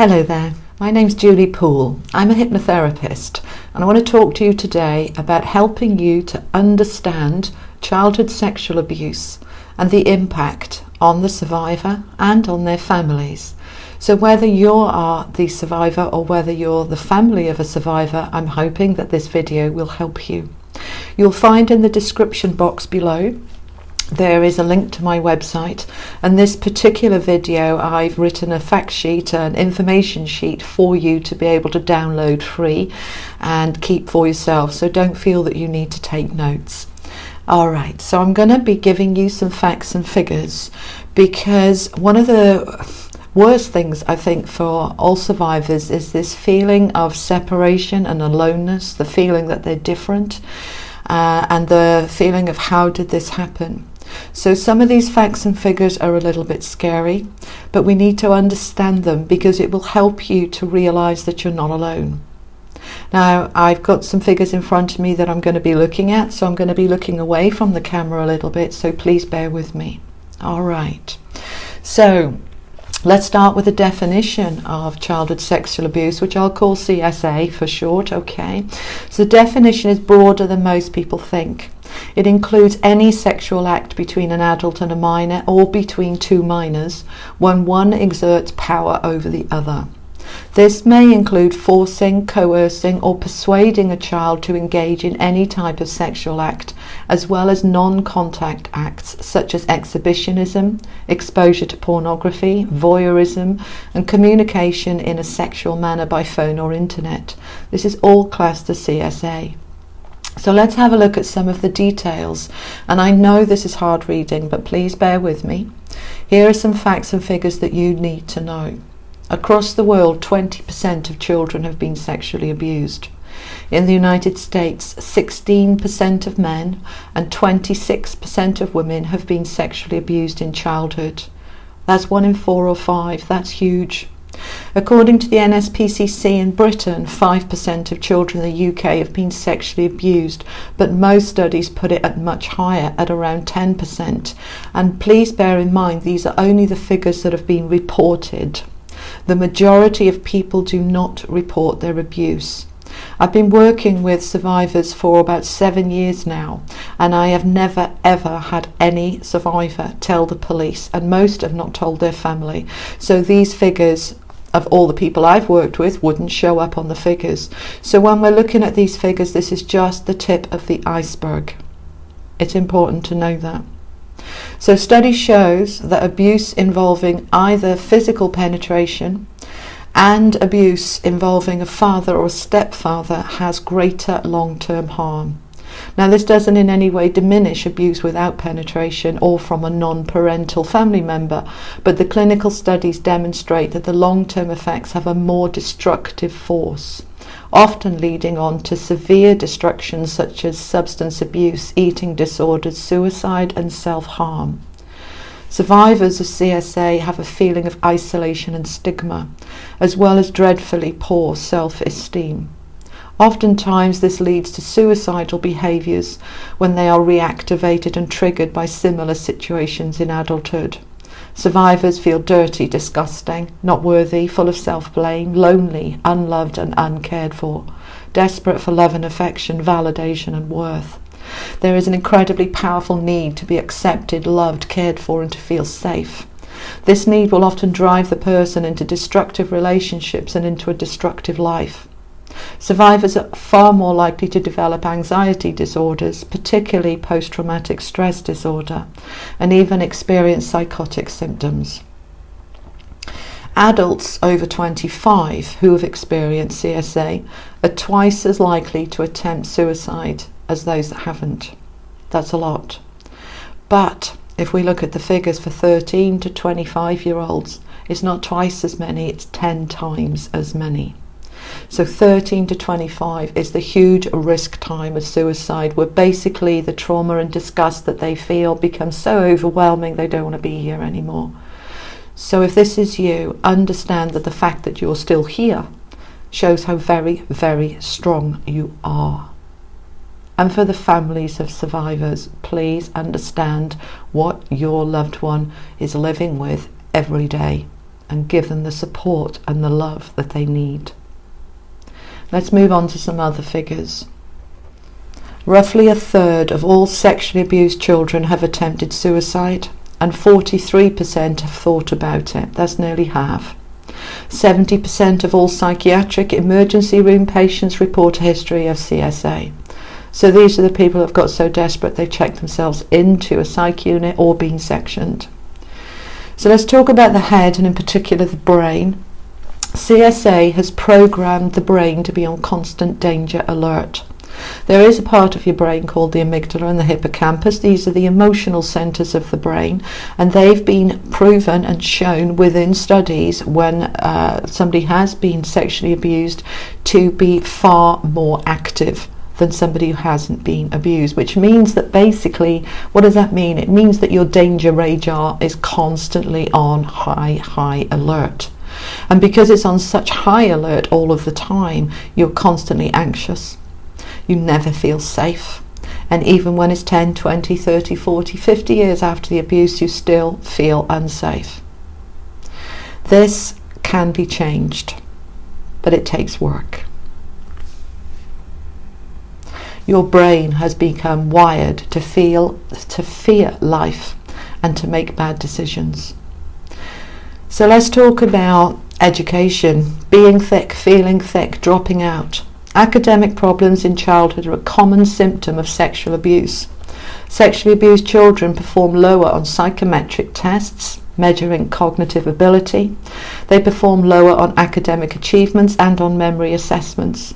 Hello there, my name's Julie Poole. I'm a hypnotherapist and I want to talk to you today about helping you to understand childhood sexual abuse and the impact on the survivor and on their families. So whether you are the survivor or whether you're the family of a survivor, I'm hoping that this video will help you. You'll find in the description box below there is a link to my website, and this particular video I've written a fact sheet, an information sheet for you to be able to download free and keep for yourself, so don't feel that you need to take notes. Alright, so I'm going to be giving you some facts and figures because one of the worst things I think for all survivors is this feeling of separation and aloneness, the feeling that they're different, and the feeling of how did this happen. So some of these facts and figures are a little bit scary, but we need to understand them because it will help you to realize that you're not alone. Now, I've got some figures in front of me that I'm going to be looking at, so I'm going to be looking away from the camera a little bit, so please bear with me. All right. So let's start with the definition of childhood sexual abuse, which I'll call CSA for short, okay? So the definition is broader than most people think. It includes any sexual act between an adult and a minor or between two minors when one exerts power over the other. This may include forcing, coercing or persuading a child to engage in any type of sexual act, as well as non-contact acts such as exhibitionism, exposure to pornography, voyeurism and communication in a sexual manner by phone or internet. This is all classed as CSA. So let's have a look at some of the details, and I know this is hard reading, but please bear with me. Here are some facts and figures that you need to know. Across the world, 20% of children have been sexually abused. In the United States, 16% of men and 26% of women have been sexually abused in childhood. That's 1 in 4 or 5, that's huge. According to the NSPCC in Britain, 5% of children in the UK have been sexually abused, but most studies put it at much higher, at around 10%. And please bear in mind, these are only the figures that have been reported. The majority of people do not report their abuse. I've been working with survivors for about 7 years now, and I have never ever had any survivor tell the police, and most have not told their family. So these figures of all the people I've worked with wouldn't show up on the figures. So when we're looking at these figures, this is just the tip of the iceberg. It's important to know that. So study shows that abuse involving either physical penetration and abuse involving a father or a stepfather has greater long-term harm. Now, this doesn't in any way diminish abuse without penetration or from a non-parental family member, but the clinical studies demonstrate that the long-term effects have a more destructive force, often leading on to severe destruction such as substance abuse, eating disorders, suicide and self-harm. Survivors of CSA have a feeling of isolation and stigma, as well as dreadfully poor self-esteem. Oftentimes this leads to suicidal behaviours when they are reactivated and triggered by similar situations in adulthood. Survivors feel dirty, disgusting, not worthy, full of self-blame, lonely, unloved and uncared for, desperate for love and affection, validation and worth. There is an incredibly powerful need to be accepted, loved, cared for and to feel safe. This need will often drive the person into destructive relationships and into a destructive life. Survivors are far more likely to develop anxiety disorders, particularly post-traumatic stress disorder, and even experience psychotic symptoms. Adults over 25 who have experienced CSA are twice as likely to attempt suicide as those that haven't. That's a lot. But if we look at the figures for 13 to 25-year-olds, it's not twice as many, it's 10 times as many. So 13 to 25 is the huge risk time of suicide, where basically the trauma and disgust that they feel becomes so overwhelming they don't want to be here anymore. So if this is you, understand that the fact that you're still here shows how very, very strong you are. And for the families of survivors, please understand what your loved one is living with every day. and give them the support and the love that they need. Let's move on to some other figures. Roughly a third of all sexually abused children have attempted suicide, and 43% have thought about it. That's nearly half. 70% of all psychiatric emergency room patients report a history of CSA. So these are the people who have got so desperate they've checked themselves into a psych unit or been sectioned. So let's talk about the head, and in particular the brain. CSA has programmed the brain to be on constant danger alert. There is a part of your brain called the amygdala and the hippocampus. These are the emotional centres of the brain, and they've been proven and shown within studies when somebody has been sexually abused to be far more active than somebody who hasn't been abused, which means that basically, what does that mean? It means that your danger radar is constantly on high alert. And because it's on such high alert all of the time, you're constantly anxious. You never feel safe. And even when it's 10, 20, 30, 40, 50 years after the abuse, you still feel unsafe. This can be changed, but it takes work. Your brain has become wired to fear life and to make bad decisions. So let's talk about education. Being thick, feeling thick, dropping out. Academic problems in childhood are a common symptom of sexual abuse. Sexually abused children perform lower on psychometric tests, measuring cognitive ability. They perform lower on academic achievements and on memory assessments.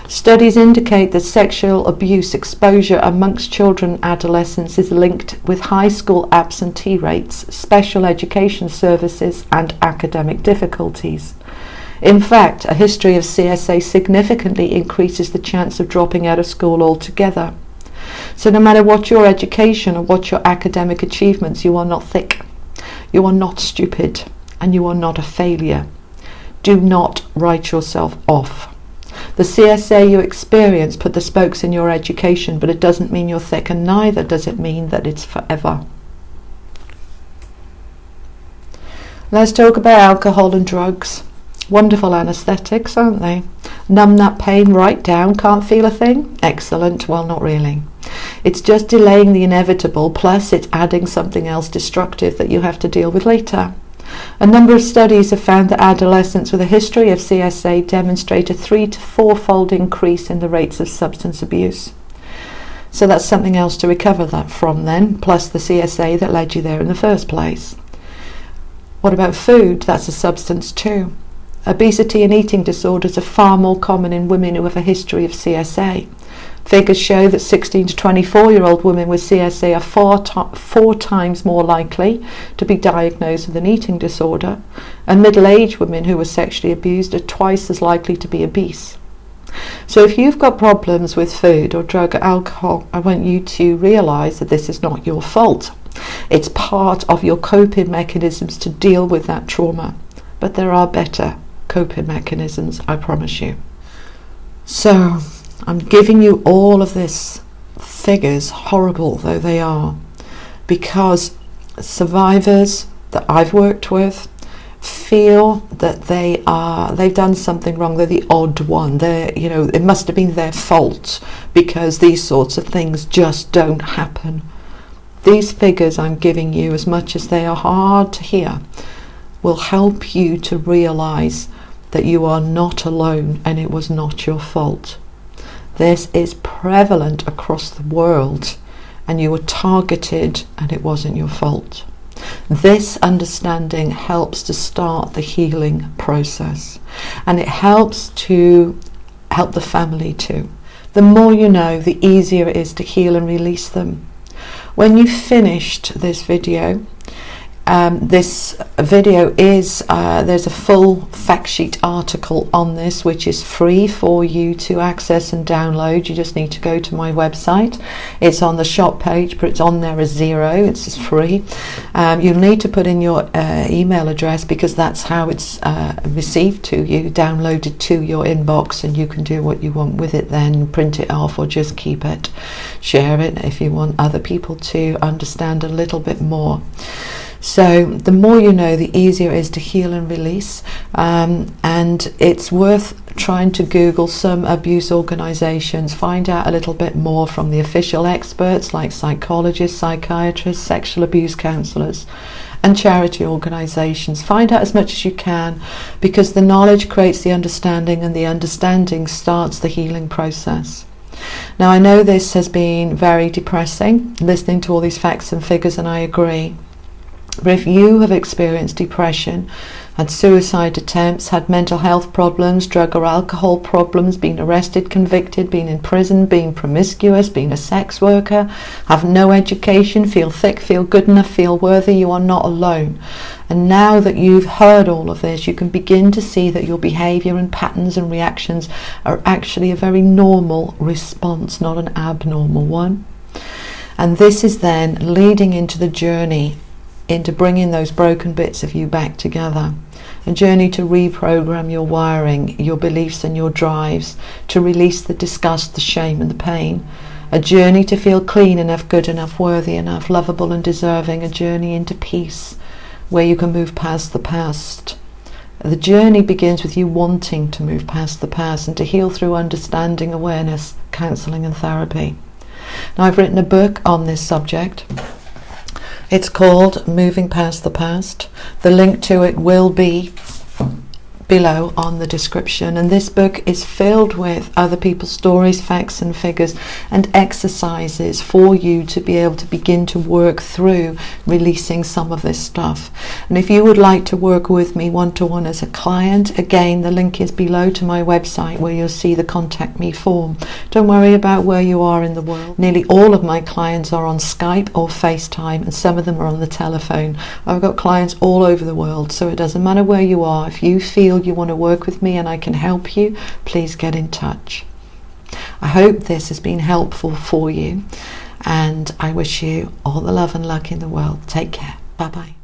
Studies indicate that sexual abuse exposure amongst children and adolescents is linked with high school absentee rates, special education services, and academic difficulties. In fact, a history of CSA significantly increases the chance of dropping out of school altogether. So no matter what your education or what your academic achievements, you are not thick, you are not stupid, and you are not a failure. Do not write yourself off. The CSA you experience put the spokes in your education, but it doesn't mean you're thick, and neither does it mean that it's forever. Let's talk about alcohol and drugs. Wonderful anaesthetics, aren't they? Numb that pain right down, can't feel a thing? Excellent. Well, not really. It's just delaying the inevitable, plus it's adding something else destructive that you have to deal with later. A number of studies have found that adolescents with a history of CSA demonstrate a 3- to 4-fold increase in the rates of substance abuse. So that's something else to recover that from then, plus the CSA that led you there in the first place. What about food? That's a substance too. Obesity and eating disorders are far more common in women who have a history of CSA. Figures show that 16 to 24-year-old women with CSA are four times more likely to be diagnosed with an eating disorder, and middle-aged women who were sexually abused are twice as likely to be obese. So if you've got problems with food or drug or alcohol, I want you to realise that this is not your fault. It's part of your coping mechanisms to deal with that trauma. But there are better coping mechanisms, I promise you. So I'm giving you all of this figures, horrible though they are, because survivors that I've worked with feel that they've done something wrong. They're the odd one. It must have been their fault because these sorts of things just don't happen. These figures I'm giving you, as much as they are hard to hear, will help you to realise that you are not alone and it was not your fault. This is prevalent across the world, and you were targeted and it wasn't your fault. This understanding helps to start the healing process, and it helps to help the family too. The more you know, the easier it is to heal and release them. When you've finished this video, there's a full fact sheet article on this, which is free for you to access and download. You just need to go to my website. It's on the shop page, but it's on there as 0. It's just free. You'll need to put in your email address, because that's how it's received to you, downloaded to your inbox, and you can do what you want with it then, print it off or just keep it, share it if you want other people to understand a little bit more. So the more you know, the easier it is to heal and release. And it's worth trying to Google some abuse organisations, find out a little bit more from the official experts like psychologists, psychiatrists, sexual abuse counsellors, and charity organisations. Find out as much as you can, because the knowledge creates the understanding, and the understanding starts the healing process. Now, I know this has been very depressing, listening to all these facts and figures, and I agree. But if you have experienced depression, had suicide attempts, had mental health problems, drug or alcohol problems, been arrested, convicted, been in prison, been promiscuous, been a sex worker, have no education, feel thick, feel good enough, feel worthy, you are not alone. And now that you've heard all of this, you can begin to see that your behaviour and patterns and reactions are actually a very normal response, not an abnormal one. And this is then leading into the journey into bringing those broken bits of you back together. A journey to reprogram your wiring, your beliefs and your drives, to release the disgust, the shame and the pain. A journey to feel clean enough, good enough, worthy enough, lovable and deserving. A journey into peace, where you can move past the past. The journey begins with you wanting to move past the past and to heal through understanding, awareness, counselling and therapy. Now, I've written a book on this subject. It's called Moving Past the Past. The link to it will be below on the description, and this book is filled with other people's stories, facts and figures, and exercises for you to be able to begin to work through releasing some of this stuff. And if you would like to work with me one-to-one as a client, again, the link is below to my website, where you'll see the contact me form. Don't worry about where you are in the world. Nearly all of my clients are on Skype or FaceTime, and some of them are on the telephone. I've got clients all over the world, so it doesn't matter where you are. If you feel you want to work with me and I can help you, please get in touch. I hope this has been helpful for you, and I wish you all the love and luck in the world. Take care. Bye bye.